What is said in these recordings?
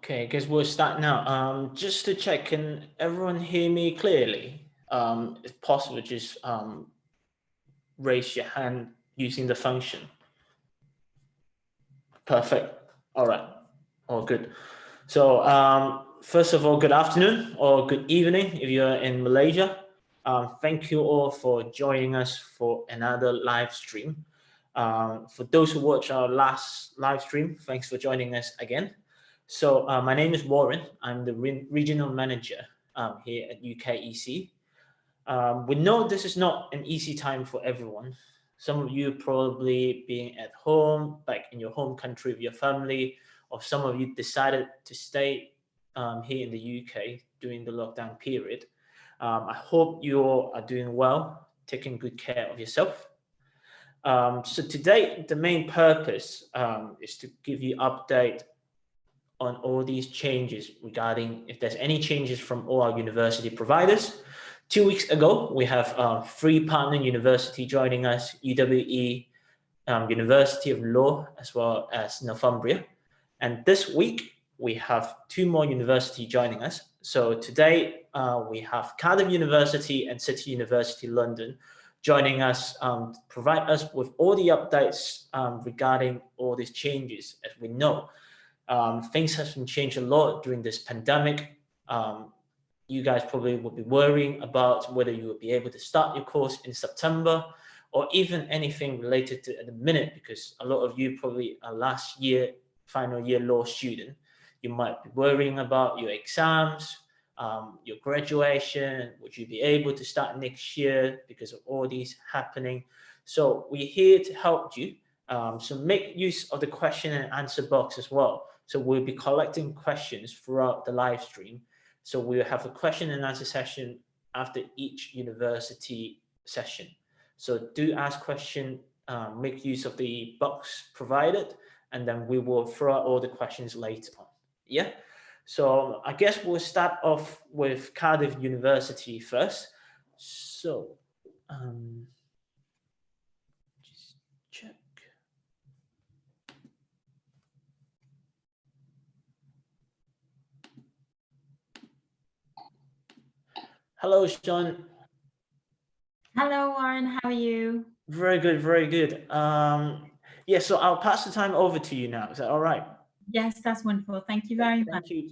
Okay, I guess we'll start now. Just to check, can everyone hear me clearly? If possible, just raise your hand using the function. Perfect. All right. All good. So first of all, good afternoon or good evening if you're in Malaysia. Thank you all for joining us for another live stream. For those who watched our last live stream, thanks for joining us again. So my name is Warren. I'm the regional manager here at UKEC. We know this is not an easy time for everyone. Some of you probably being at home, back in your home country with your family, or some of you decided to stay here in the UK during the lockdown period. I hope you all are doing well, taking good care of yourself. So today, the main purpose is to give you update on all these changes regarding if there's any changes from all our university providers. 2 weeks ago, we have 3 partner university joining us, UWE, University of Law, as well as Northumbria. And this week, we have 2 more universities joining us. So today, we have Cardiff University and City University London joining us to provide us with all the updates regarding all these changes. As we know, things have been changed a lot during this pandemic. You guys probably will be worrying about whether you will be able to start your course in September or even anything related to at the minute, because a lot of you probably are last year, final year law student. You might be worrying about your exams, your graduation. Would you be able to start next year because of all these happening? So we're here to help you. So make use of the question and answer box as well. So we'll be collecting questions throughout the live stream. So we'll have a question and answer session after each university session. So do ask question, make use of the box provided, and then we will throw out all the questions later on. Yeah. So I guess we'll start off with Cardiff University first. So just check. Hello, Sean. Hello, Warren. How are you? Very good, very good. Yeah, so I'll pass the time over to you now. Is that all right? Yes, that's wonderful. Thank you very much. Thank you.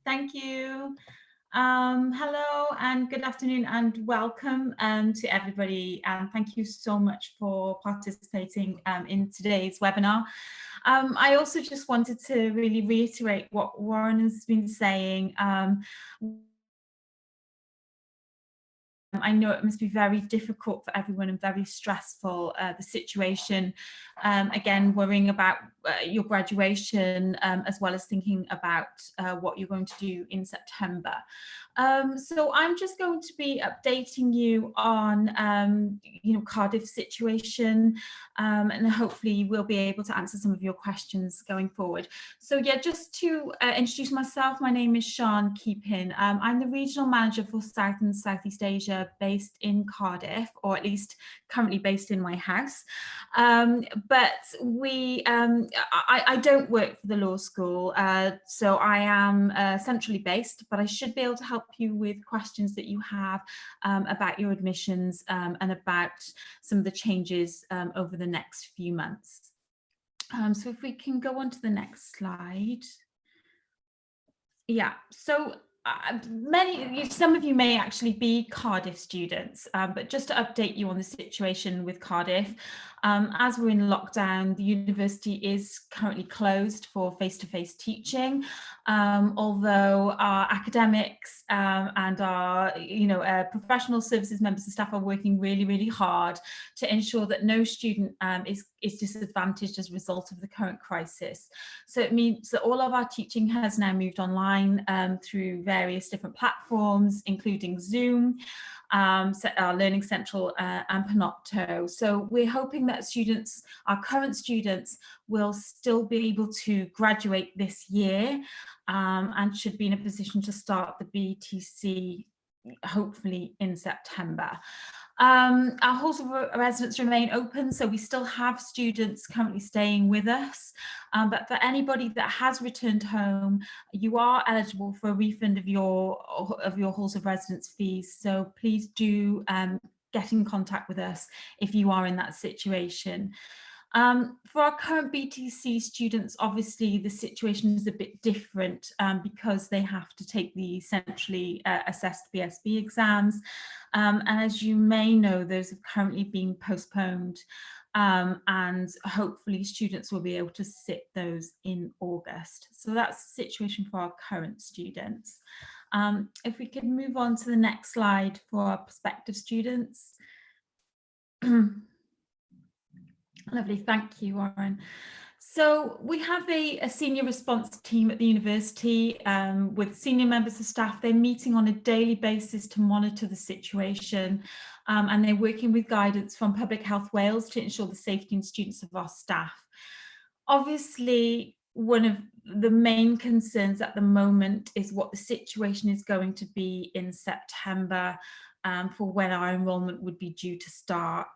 Thank you. Hello and good afternoon and welcome to everybody. Thank you so much for participating in today's webinar. I also just wanted to really reiterate what Warren has been saying. I know it must be very difficult for everyone and very stressful, the situation. Again, worrying about your graduation as well as thinking about what you're going to do in September. So I'm just going to be updating you on, Cardiff's situation, and hopefully we'll be able to answer some of your questions going forward. So yeah, just to introduce myself, my name is Sian Keepin. I'm the regional manager for South and Southeast Asia, based in Cardiff, or at least currently based in my house. But I don't work for the law school, so I am centrally based, but I should be able to help you with questions that you have about your admissions and about some of the changes over the next few months. So if we can go on to the next slide. Yeah, so some of you may actually be Cardiff students, but just to update you on the situation with Cardiff, as we're in lockdown, the university is currently closed for face-to-face teaching, although our academics and our professional services members and staff are working really, really hard to ensure that no student is disadvantaged as a result of the current crisis. So it means that all of our teaching has now moved online through various different platforms, including Zoom, our Learning Central and Panopto. So we're hoping that students, our current students, will still be able to graduate this year and should be in a position to start the BTC hopefully in September. Our halls of residence remain open, so we still have students currently staying with us. But for anybody that has returned home, you are eligible for a refund of your halls of residence fees. So please do get in contact with us if you are in that situation. For our current BTC students, obviously the situation is a bit different because they have to take the centrally assessed BSB exams. And as you may know, those have currently been postponed, and hopefully students will be able to sit those in August. So that's the situation for our current students. If we could move on to the next slide for our prospective students. Lovely, thank you, Warren. So we have a senior response team at the university with senior members of staff. They're meeting on a daily basis to monitor the situation, and they're working with guidance from Public Health Wales to ensure the safety and students of our staff. Obviously, one of the main concerns at the moment is what the situation is going to be in September for when our enrolment would be due to start.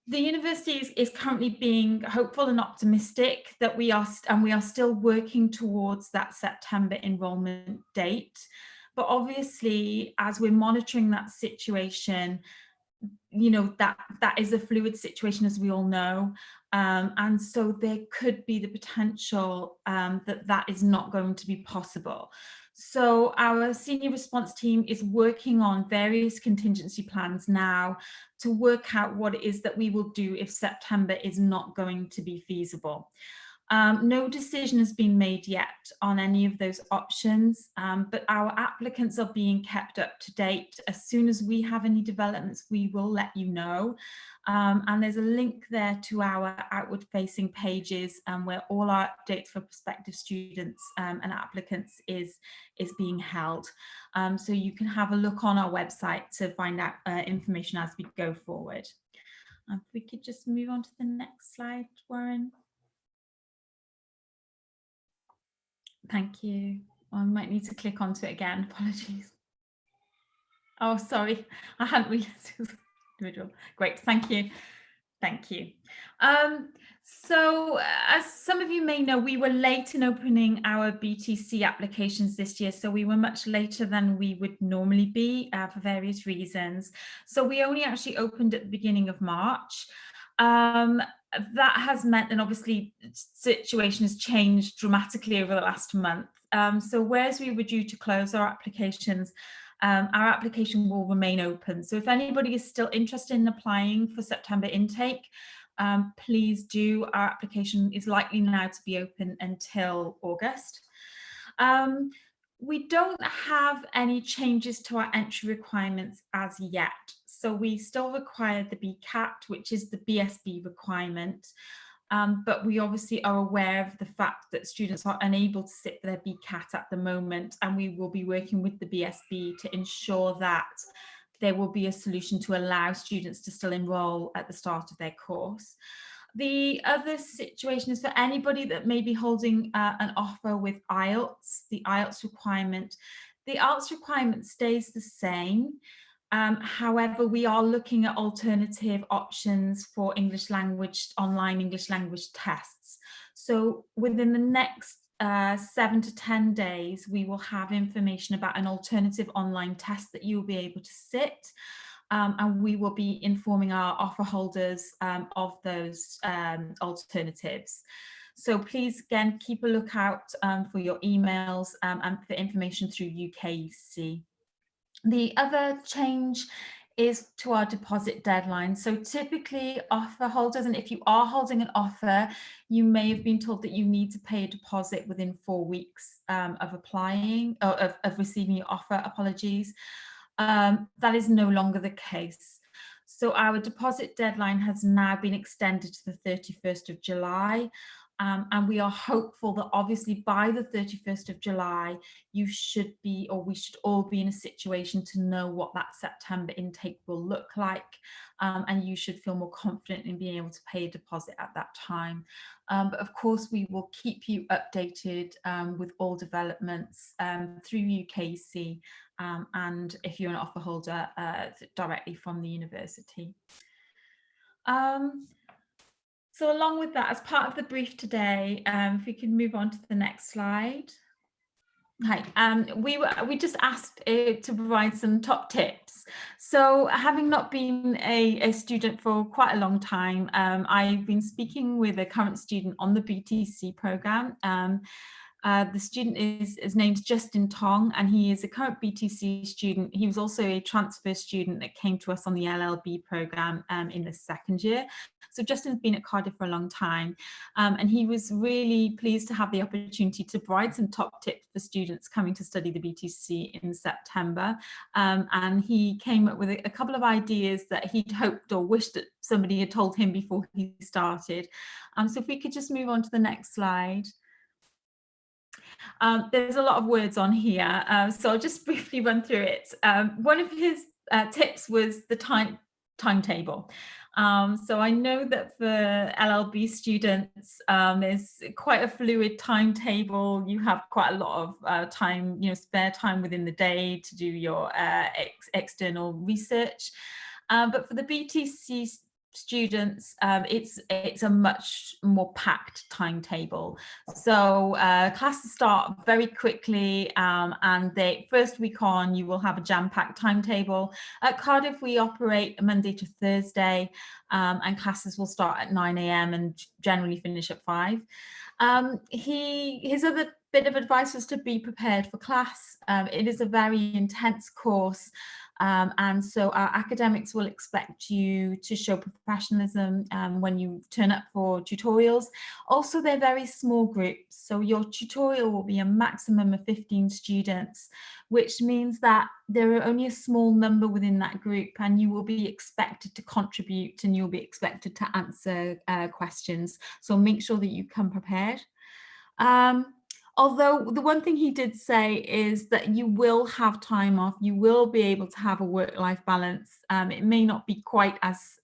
The university is currently being hopeful and optimistic that we are still working towards that September enrolment date. But obviously, as we're monitoring that situation, you know, that is a fluid situation, as we all know. And so there could be the potential that is not going to be possible. So our senior response team is working on various contingency plans now to work out what it is that we will do if September is not going to be feasible. No decision has been made yet on any of those options, but our applicants are being kept up to date. As soon as we have any developments, we will let you know. And there's a link there to our outward facing pages where all our updates for prospective students and applicants is being held. So you can have a look on our website to find out information as we go forward. If we could just move on to the next slide, Warren. Thank you. I might need to click onto it again. Apologies. Oh, sorry. I hadn't realized it was individual. Great. Thank you. Thank you. So as some of you may know, we were late in opening our BTC applications this year. So we were much later than we would normally be for various reasons. So we only actually opened at the beginning of March. That has meant, and obviously the situation has changed dramatically over the last month. So whereas we were due to close our applications, our application will remain open. So if anybody is still interested in applying for September intake, please do. Our application is likely now to be open until August. We don't have any changes to our entry requirements as yet. So we still require the BCAT, which is the BSB requirement. But we obviously are aware of the fact that students are unable to sit for their BCAT at the moment, and we will be working with the BSB to ensure that there will be a solution to allow students to still enrol at the start of their course. The other situation is for anybody that may be holding an offer with IELTS, the IELTS requirement. The IELTS requirement stays the same. However, we are looking at alternative options for English language, online English language tests. So within the next 7 to 10 days, we will have information about an alternative online test that you will be able to sit. And we will be informing our offer holders of those alternatives. So please, again, keep a lookout for your emails and for information through UKEC. The other change is to our deposit deadline. So typically offer holders, and if you are holding an offer, you may have been told that you need to pay a deposit within 4 weeks of applying, or of receiving your offer, apologies. That is no longer the case. So our deposit deadline has now been extended to the 31st of July. And we are hopeful that obviously by the 31st of July, you should be, or we should all be in a situation to know what that September intake will look like. And you should feel more confident in being able to pay a deposit at that time. But of course, we will keep you updated with all developments through UKEC and if you're an offer holder, directly from the university. So along with that, as part of the brief today, if we can move on to the next slide. Hi, we just asked to provide some top tips. So having not been a student for quite a long time, I've been speaking with a current student on the BTC program. The student is named Justin Tong, and he is a current BTC student. He was also a transfer student that came to us on the LLB program in the second year. So Justin's been at Cardiff for a long time, and he was really pleased to have the opportunity to provide some top tips for students coming to study the BTC in September. And he came up with a couple of ideas that he'd hoped or wished that somebody had told him before he started. So if we could just move on to the next slide. There's a lot of words on here, so I'll just briefly run through it. One of his tips was the timetable. So I know that for LLB students, there's quite a fluid timetable. You have quite a lot of time, spare time within the day to do your external research. But for the BTC students, it's a much more packed timetable. So classes start very quickly, and the first week on you will have a jam-packed timetable. At Cardiff we operate Monday to Thursday, and classes will start at 9 a.m. and generally finish at 5. His other bit of advice was to be prepared for class. It is a very intense course. And so our academics will expect you to show professionalism when you turn up for tutorials. Also, they're very small groups, so your tutorial will be a maximum of 15 students, which means that there are only a small number within that group, and you will be expected to contribute and you'll be expected to answer questions. So make sure that you come prepared. Although the one thing he did say is that you will have time off, you will be able to have a work-life balance. It may not be quite as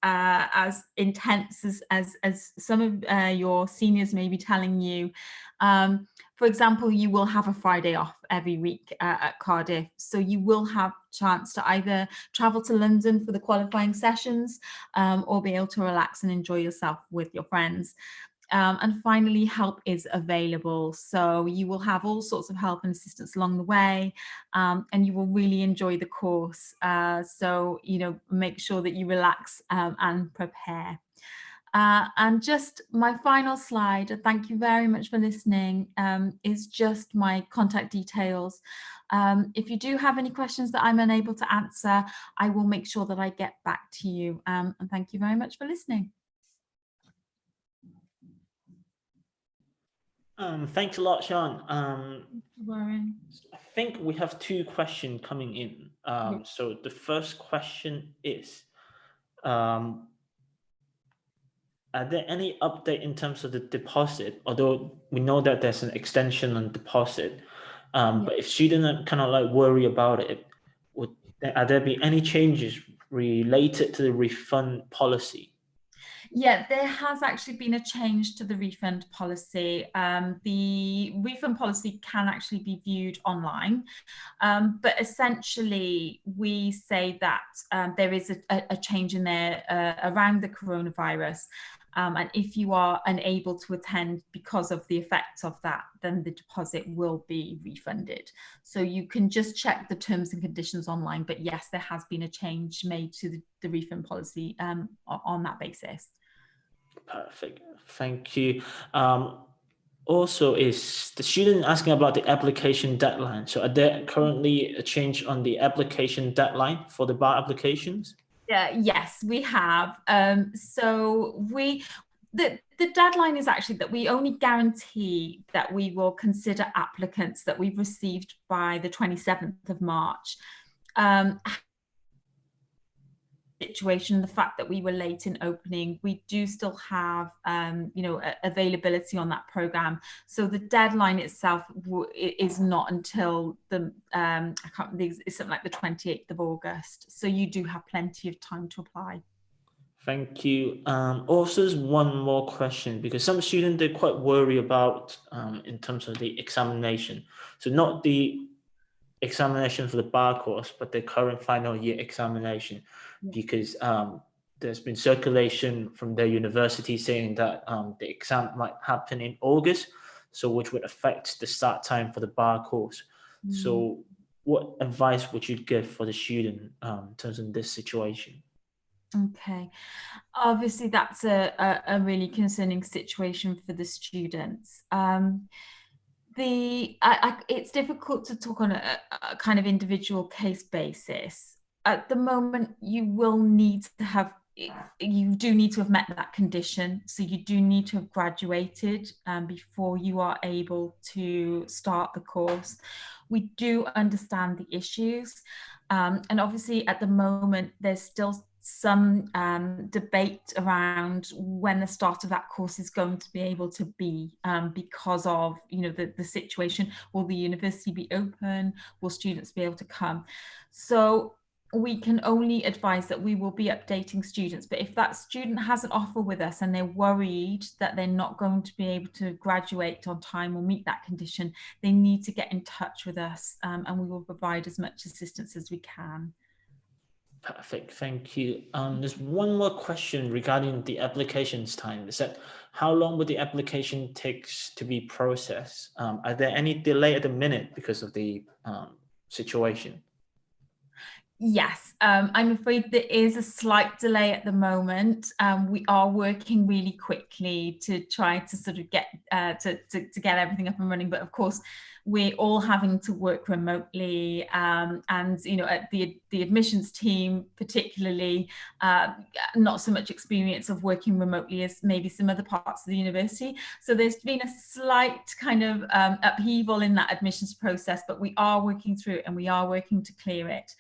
intense as some of your seniors may be telling you. For example, you will have a Friday off every week at Cardiff, so you will have chance to either travel to London for the qualifying sessions or be able to relax and enjoy yourself with your friends. And finally, help is available. So you will have all sorts of help and assistance along the way, and you will really enjoy the course. So, make sure that you relax and prepare. And just my final slide, thank you very much for listening, is just my contact details. If you do have any questions that I'm unable to answer, I will make sure that I get back to you. And thank you very much for listening. Thanks a lot, Sean. Warren. I think we have 2 questions coming in. So the first question is, are there any update in terms of the deposit? Although we know that there's an extension on deposit, but if students are kind of like worry about it, are there be any changes related to the refund policy? Yeah, there has actually been a change to the refund policy. The refund policy can actually be viewed online, but essentially we say that there is a change in there around the coronavirus. And if you are unable to attend because of the effects of that, then the deposit will be refunded. So you can just check the terms and conditions online. But yes, there has been a change made to the refund policy on that basis. Perfect. Thank you. Also, is the student asking about the application deadline? So are there currently a change on the application deadline for the bar applications? Yes, we have. So the deadline is actually that we only guarantee that we will consider applicants that we've received by the 27th of March. Situation, the fact that we were late in opening, we do still have availability on that program, so the deadline itself is not until the it's something like the 28th of August, so you do have plenty of time to apply. Thank you. Also, there's one more question, because some students, they're quite worried about in terms of the examination. So not the examination for the bar course, but the current final year examination, because there's been circulation from their university saying that the exam might happen in August, so which would affect the start time for the bar course. So what advice would you give for the student in terms of this situation? Okay, obviously that's a really concerning situation for the students. It's difficult to talk on a kind of individual case basis. At the moment, you do need to have met that condition. So you do need to have graduated before you are able to start the course. We do understand the issues. And obviously at the moment, there's still some debate around when the start of that course is going to be able to be, because of the situation. Will the university be open? Will students be able to come? So we can only advise that we will be updating students, but if that student has an offer with us and they're worried that they're not going to be able to graduate on time or meet that condition, they need to get in touch with us, and we will provide as much assistance as we can. Perfect, thank you. There's one more question regarding the applications time. Is that how long would the application takes to be processed? Are there any delay at the minute because of the situation? Yes, I'm afraid there is a slight delay at the moment. We are working really quickly to try to sort of get to get everything up and running, but of course we're all having to work remotely, and at the admissions team particularly, not so much experience of working remotely as maybe some other parts of the university. So there's been a slight kind of upheaval in that admissions process, but we are working through it and we are working to clear it.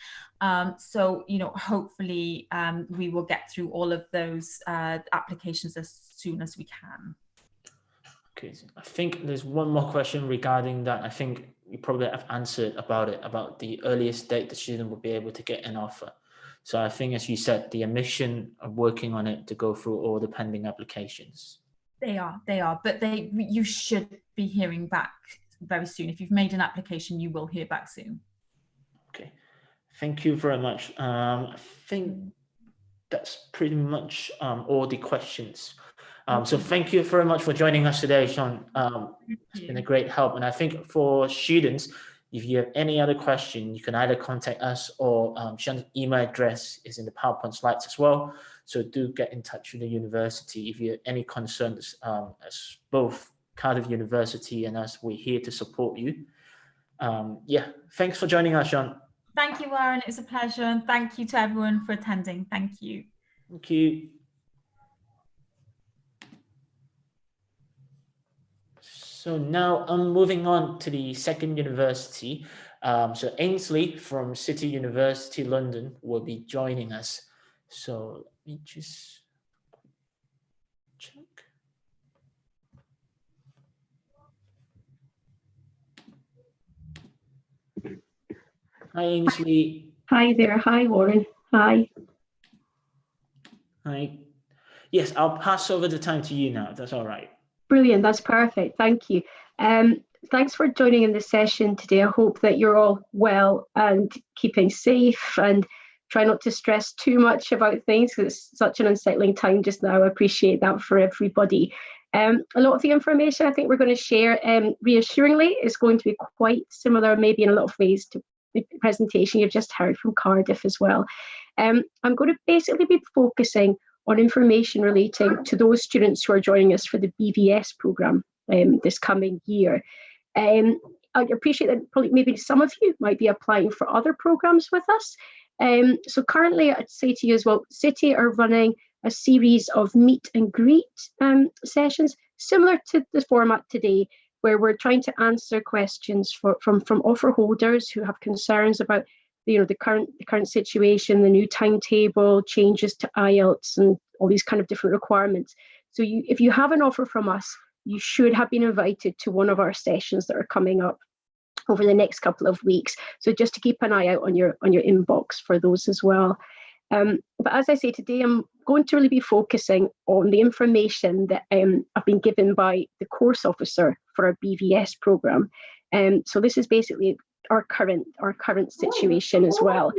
So hopefully we will get through all of those applications as soon as we can. Okay, I think there's one more question regarding that. I think you probably have answered about the earliest date the student will be able to get an offer. So I think, as you said, the admission are working on it to go through all the pending applications. They are, but you should be hearing back very soon. If you've made an application, you will hear back soon. Okay, thank you very much. I think that's pretty much all the questions. So thank you very much for joining us today, Sean. It's been a great help. And I think for students, if you have any other question, you can either contact us or Sean's email address is in the PowerPoint slides as well. So do get in touch with the university if you have any concerns. As both Cardiff University and us, we're here to support you. Thanks for joining us, Sean. Thank you, Warren. It's a pleasure. And thank you to everyone for attending. Thank you. Thank you. So now I'm moving on to the second university. So Ainsley from City University London will be joining us. So let me just check. Hi, Ainsley. Hi there. Hi, Warren. Hi. Hi. Yes, I'll pass over the time to you now, if that's all right. Brilliant. That's perfect. Thank you. Thanks for joining in this session today. I hope that you're all well and keeping safe, and try not to stress too much about things because it's such an unsettling time just now. I appreciate that for everybody. A lot of the information I think we're going to share, reassuringly, is going to be quite similar, maybe in a lot of ways, to the presentation you've just heard from Cardiff as well. I'm going to basically be focusing on information relating to those students who are joining us for the BVS programme this coming year. I appreciate that probably maybe some of you might be applying for other programmes with us. So currently, I'd say to you as well, City are running a series of meet and greet sessions, similar to the format today, where we're trying to answer questions from offer holders who have concerns about the current situation, the new timetable, changes to IELTS, and all these kind of different requirements. So if you have an offer from us, you should have been invited to one of our sessions that are coming up over the next couple of weeks. So just to keep an eye out on your inbox for those as well. But as I say, today I'm going to really be focusing on the information that I've been given by the course officer for our BVS programme. So this is basically our current situation as well.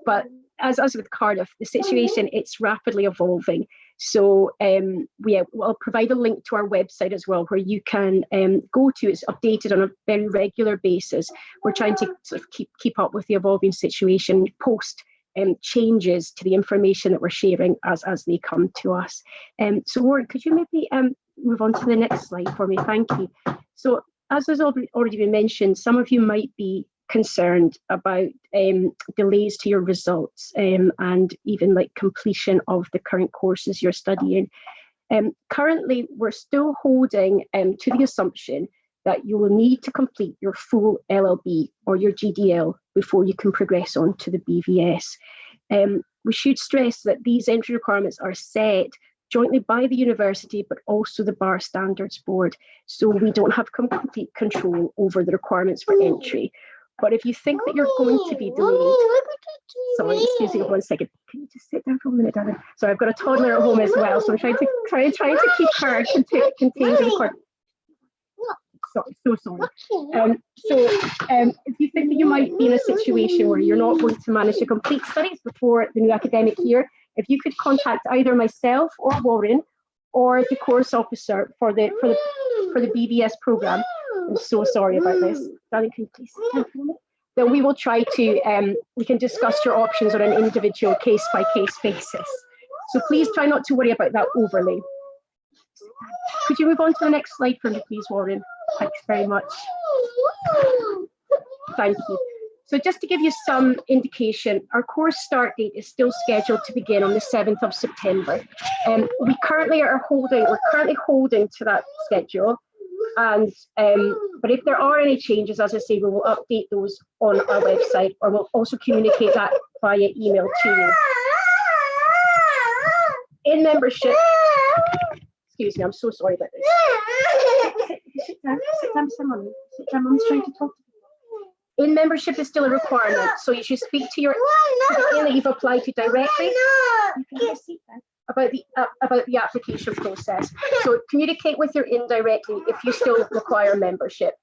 But as with Cardiff, the situation, it's rapidly evolving. So I'll provide a link to our website as well, where you can go to. It's updated on a very regular basis. We're trying to sort of keep up with the evolving situation, post changes to the information that we're sharing as they come to us. So Warren, could you maybe move on to the next slide for me? Thank you. So as has already been mentioned, some of you might be concerned about delays to your results and even like completion of the current courses you're studying. Currently, we're still holding to the assumption that you will need to complete your full LLB or your GDL before you can progress on to the BVS. We should stress that these entry requirements are set jointly by the university, but also the Bar Standards Board. So we don't have complete control over the requirements for entry. But if you think that you're going to be delayed, sorry, excuse me 1 second. Can you just sit down for a minute, darling? Sorry, I've got a toddler at home as well, so I'm trying to keep her contained in the court. Sorry, so sorry. If you think that you might be in a situation where you're not going to manage to complete studies before the new academic year, if you could contact either myself or Warren or the course officer for the BVS program. I'm so sorry about this. Darling, can you please sit down for a minute? Then we will try to, we can discuss your options on an individual case-by-case basis. So please try not to worry about that overly. Could you move on to the next slide for me, please, Warren? Thanks very much. Thank you. So just to give you some indication, our course start date is still scheduled to begin on the 7th of September. We're currently holding to that schedule. And but if there are any changes, as I say, we will update those on our website, or we'll also communicate that via email to you. In membership, excuse me, I'm so sorry about this. Sit down, Mum's trying to talk to you. In membership is still a requirement, so you should speak to the inn that you've applied to directly. You can just sit down. About the application process. So communicate with your inn directly if you still require membership.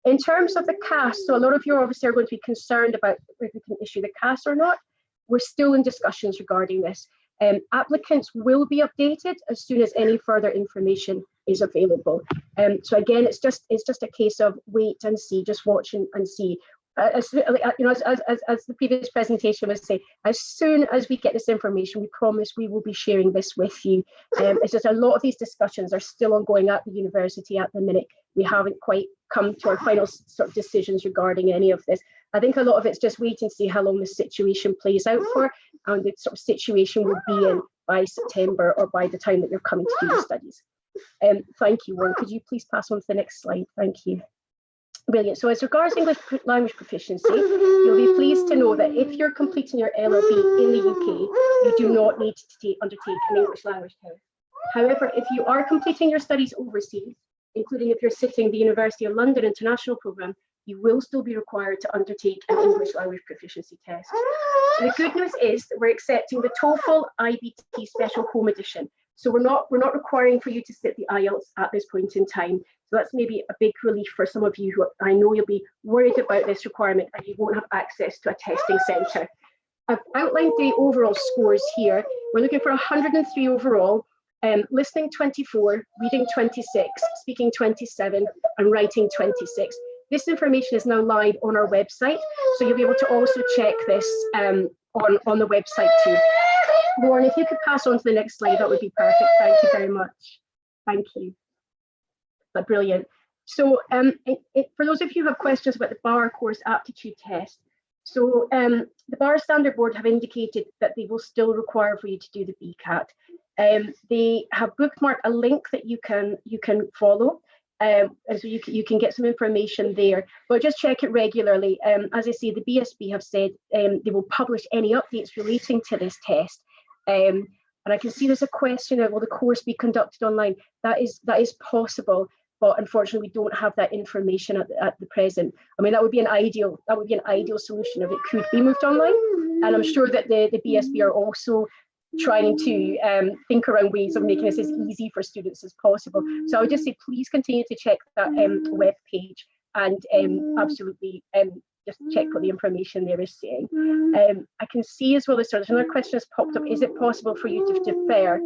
In terms of the CAS, so a lot of you obviously are going to be concerned about if we can issue the CAS or not. We're still in discussions regarding this. Applicants will be updated as soon as any further information is available. So again, it's just a case of wait and see, just watch and see. As the previous presentation was saying, as soon as we get this information, we promise we will be sharing this with you. It's just a lot of these discussions are still ongoing at the university at the minute. We haven't quite come to our final sort of decisions regarding any of this. I think a lot of it's just wait and see how long the situation plays out for, and the sort of situation will be in by September or by the time that you're coming to do your studies. Thank you, Warren. Could you please pass on to the next slide? Thank you. Brilliant. So as regards English language proficiency, you'll be pleased to know that if you're completing your LLB in the UK, you do not need to undertake an English language test. However, if you are completing your studies overseas, including if you're sitting the University of London International Programme, you will still be required to undertake an English language proficiency test. The good news is that we're accepting the TOEFL IBT Special Home Edition. So we're not requiring for you to sit the IELTS at this point in time. So that's maybe a big relief for some of you who I know you'll be worried about this requirement and you won't have access to a testing centre. I've outlined the overall scores here. We're looking for 103 overall, listening 24, reading 26, speaking 27, and writing 26. This information is now live on our website, so you'll be able to also check this on the website too. Lauren, if you could pass on to the next slide, that would be perfect. Thank you very much. Thank you. But brilliant. So for those of you who have questions about the BAR course aptitude test, so the BAR Standard Board have indicated that they will still require for you to do the BCAT. They have bookmarked a link that you can follow, and so you can get some information there, but just check it regularly. As I say, the BSB have said they will publish any updates relating to this test. And I can see there's a question of will the course be conducted online? That is possible, but unfortunately we don't have that information at the present. I mean, that would be an ideal solution if it could be moved online, and I'm sure that the BSB are also trying to think around ways of making this as easy for students as possible. So I would just say please continue to check that web page. and absolutely just check what the information there is saying. I can see as well as there's another question that's popped up. Is it possible for you to defer?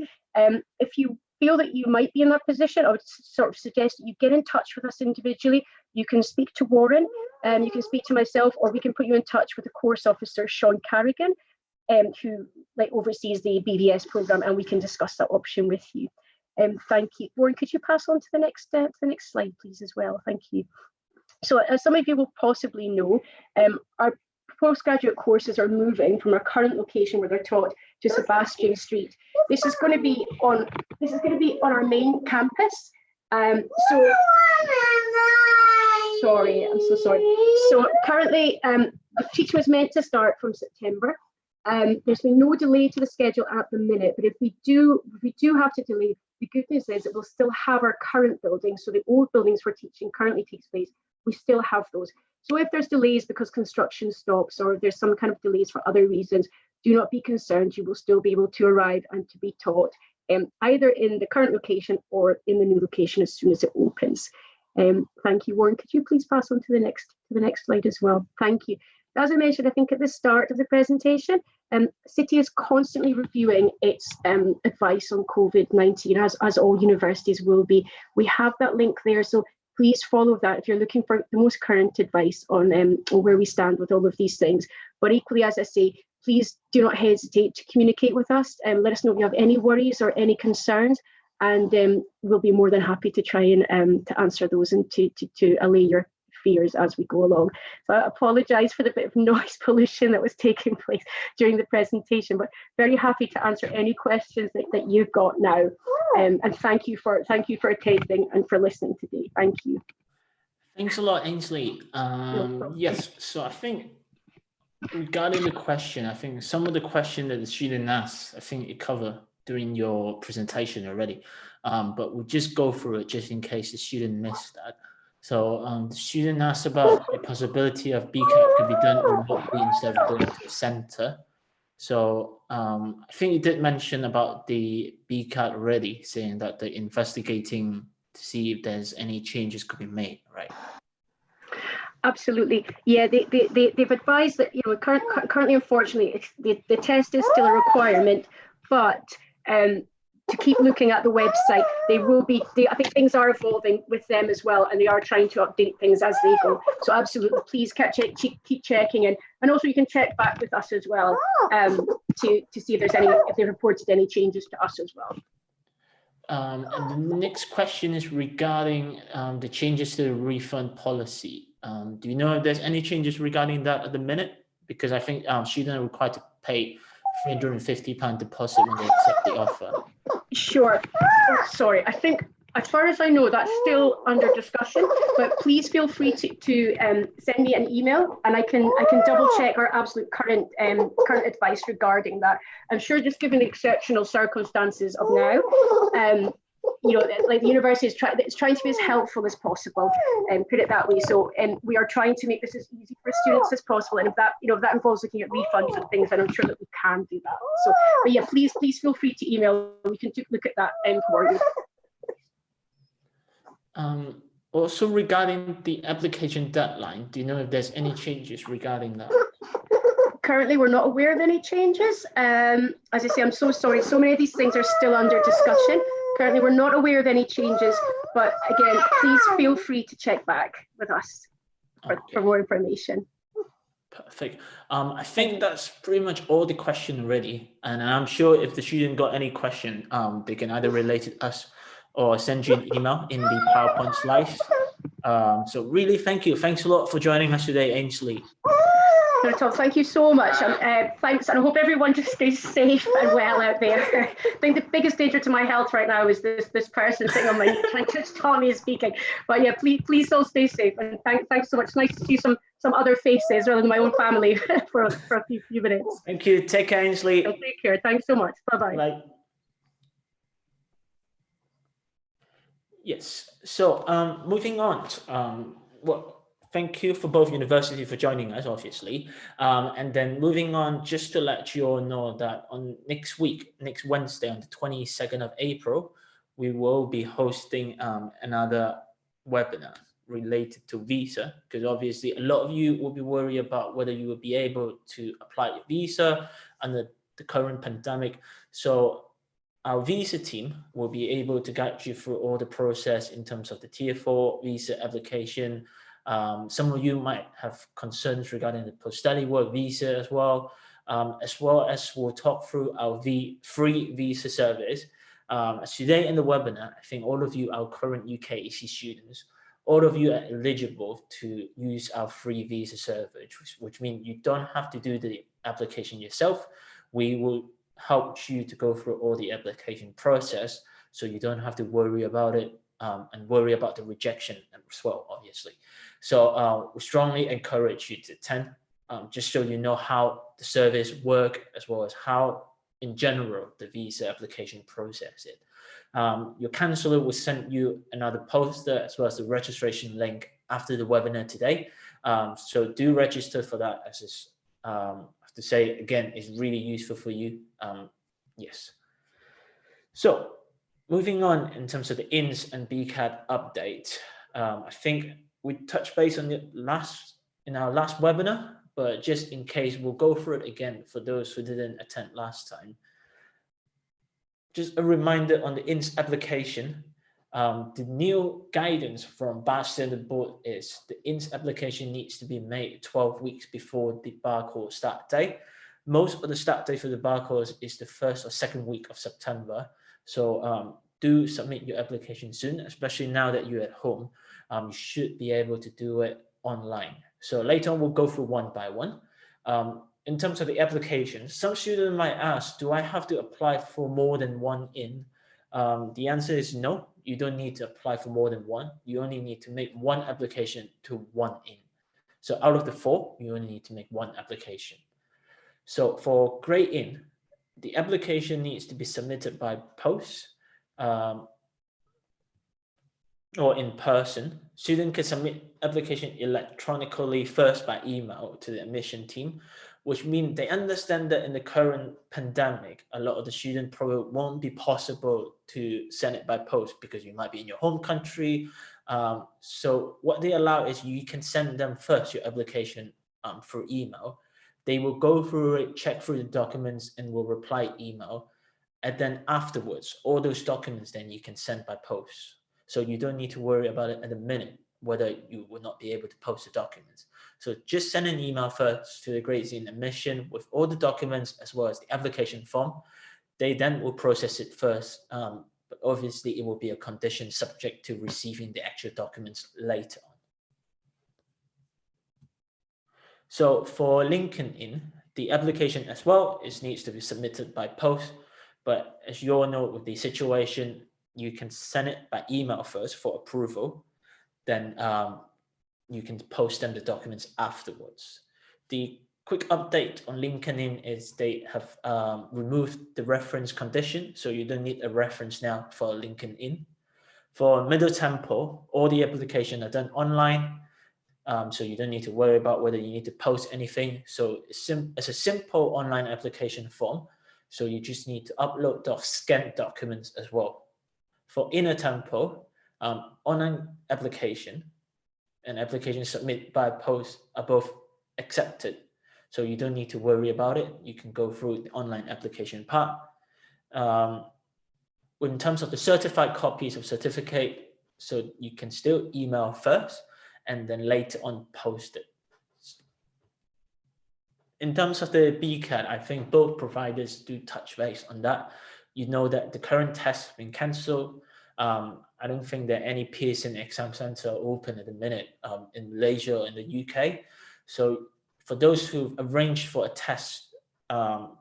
If you feel that you might be in that position, I would sort of suggest that you get in touch with us individually. You can speak to Warren, you can speak to myself, or we can put you in touch with the course officer, Sean Carrigan, who oversees the BVS programme, and we can discuss that option with you. Thank you. Warren, could you pass on to the next slide, please, as well? Thank you. So as some of you will possibly know, our postgraduate courses are moving from our current location where they're taught to Sebastian Street. This is going to be on our main campus. Sorry, I'm so sorry. So currently, the teaching was meant to start from September. There's been no delay to the schedule at the minute, but if we do have to delay, the good news is that we'll still have our current buildings. So the old buildings where teaching currently takes place, we still have those. So if there's delays because construction stops, or if there's some kind of delays for other reasons, do not be concerned. You will still be able to arrive and to be taught either in the current location or in the new location as soon as it opens. Thank you, Warren. Could you please pass on to the next slide as well? Thank you. As I mentioned, I think at the start of the presentation, City is constantly reviewing its advice on COVID-19, as all universities will be. We have that link there, so please follow that if you're looking for the most current advice on where we stand with all of these things. But equally, as I say, please do not hesitate to communicate with us and let us know if you have any worries or any concerns, and we'll be more than happy to try and to answer those and to allay your fears as we go along. So I apologise for the bit of noise pollution that was taking place during the presentation, but very happy to answer any questions that you've got now. And thank you for attending and for listening today. Thank you. Thanks a lot, Ainsley. Yes, so I think regarding the question, I think some of the question that the student asked, I think you covered during your presentation already, but we'll just go through it just in case the student missed that. So the student asked about the possibility of BCAT could be done remotely instead of going to the centre. So I think you did mention about the BCAT already, saying that they're investigating to see if there's any changes could be made, right? Absolutely, yeah. They've advised that currently, unfortunately, the test is still a requirement, but to keep looking at the website, I think things are evolving with them as well, and they are trying to update things as they go. So absolutely, please keep checking in, and also you can check back with us as well to see if they've reported any changes to us as well. And the next question is regarding the changes to the refund policy. Do you know if there's any changes regarding that at the minute? Because I think students are required to pay £350 deposit when they accept the offer. Sure. Oh, sorry, I think as far as I know, that's still under discussion, but please feel free to send me an email, and I can double check our absolute current advice regarding that. I'm sure, just given the exceptional circumstances of now, like the university is trying to be as helpful as possible, and put it that way. So we are trying to make this as easy for students as possible, and if that involves looking at refunds and things, then I'm sure that we can do that. So, but yeah, please feel free to email. We can look at that for you. Also regarding the application deadline, do you know if there's any changes regarding that? Currently, we're not aware of any changes. As I say, I'm so sorry. So many of these things are still under discussion. Currently, we're not aware of any changes, but again, please feel free to check back with us for more information. Perfect. I think that's pretty much all the question already. And I'm sure if the student got any question, they can either relate it to us or send you an email in the PowerPoint slides. So really, thank you. Thanks a lot for joining us today, Ainsley. Thank you so much. Thanks, and I hope everyone just stays safe and well out there. I think the biggest danger to my health right now is this person sitting on my knee trying to stop me speaking. But yeah, please all stay safe, and thanks so much. Nice to see some other faces rather than my own family for a few minutes. Thank you. Take care, Ainsley. So take care. Thanks so much. Bye-bye. Bye. Yes. So moving on. Thank you for both universities for joining us, obviously. And then moving on, just to let you all know that on next Wednesday, on the 22nd of April, we will be hosting another webinar. related to visa, because obviously a lot of you will be worried about whether you will be able to apply your visa under the current pandemic. So our visa team will be able to guide you through all the process in terms of the Tier 4 visa application. Some of you might have concerns regarding the post-study work visa as well as we'll talk through our free visa service. Today in the webinar, I think all of you, our current UKEC students, all of you are eligible to use our free visa service, which means you don't have to do the application yourself. We will help you to go through all the application process, so you don't have to worry about it and worry about the rejection as well, obviously. So we strongly encourage you to attend, just so you know how the service works, as well as how, in general, the visa application process is. Your counselor will send you another poster as well as the registration link after the webinar today. So do register for that, as is, I have to say again, is really useful for you. Yes. So moving on in terms of the INS and BCAT update, I think we touched base on it in our last webinar, but just in case, we'll go through it again for those who didn't attend last time. Just a reminder on the INS application. The new guidance from Bar Standard Board is the INS application needs to be made 12 weeks before the bar course start date. Most of the start date for the bar course is the 1st or 2nd week of September. So do submit your application soon, especially now that you're at home. You should be able to do it online. So later on, we'll go through one by one. In terms of the application, some students might ask, do I have to apply for more than one IN? The answer is no, you don't need to apply for more than one. You only need to make one application to one IN. So out of the 4, you only need to make one application. So for grade IN, the application needs to be submitted by post or in person. Student can submit application electronically first by email to the admission team, which means they understand that in the current pandemic, a lot of the students probably won't be possible to send it by post because you might be in your home country. So what they allow is you can send them first your application through email. They will go through it, check through the documents, and will reply email. And then afterwards, all those documents then you can send by post. So you don't need to worry about it at the minute, whether you will not be able to post the documents. So just send an email first to the grades in admission with all the documents as well as the application form. They then will process it first, but obviously it will be a condition subject to receiving the actual documents later on. So for Lincoln Inn, the application as well needs to be submitted by post, but as you all know, with the situation, you can send it by email first for approval, then you can post them the documents afterwards. The quick update on Lincoln Inn is they have removed the reference condition, so you don't need a reference now for Lincoln Inn. For Middle Temple, all the applications are done online, so you don't need to worry about whether you need to post anything. So it's a simple online application form, so you just need to upload the scanned documents as well. For Inner Temple, online application and application submitted by post are both accepted. So you don't need to worry about it. You can go through the online application part. In terms of the certified copies of certificate, so you can still email first and then later on post it. In terms of the BCAT, I think both providers do touch base on that. You know that the current test has been cancelled. I don't think that any Pearson exam center are open at the minute in Malaysia or in the UK. So for those who've arranged for a test,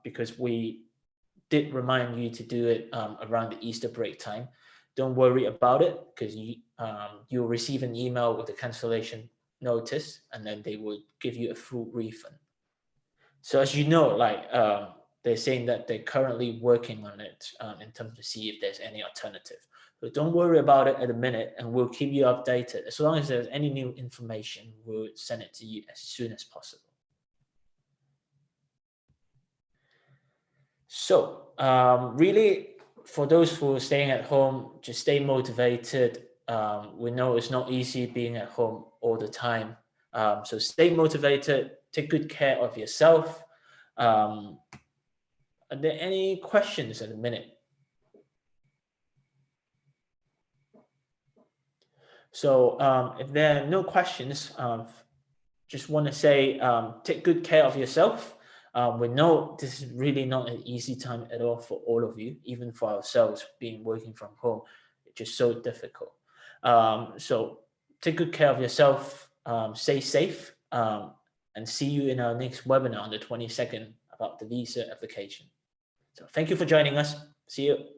because we did remind you to do it around the Easter break time, don't worry about it, because you'll receive an email with a cancellation notice, and then they will give you a full refund. So as you know, like they're saying that they're currently working on it in terms of see if there's any alternative. So don't worry about it at the minute, and we'll keep you updated. As long as there's any new information, we'll send it to you as soon as possible. So really, for those who are staying at home, just stay motivated. We know it's not easy being at home all the time. So stay motivated, take good care of yourself. Are there any questions at the minute? So if there are no questions, just want to say, take good care of yourself. We know this is really not an easy time at all for all of you, even for ourselves, working from home. It's just so difficult. So take good care of yourself, stay safe, and see you in our next webinar on the 22nd about the visa application. So thank you for joining us. See you.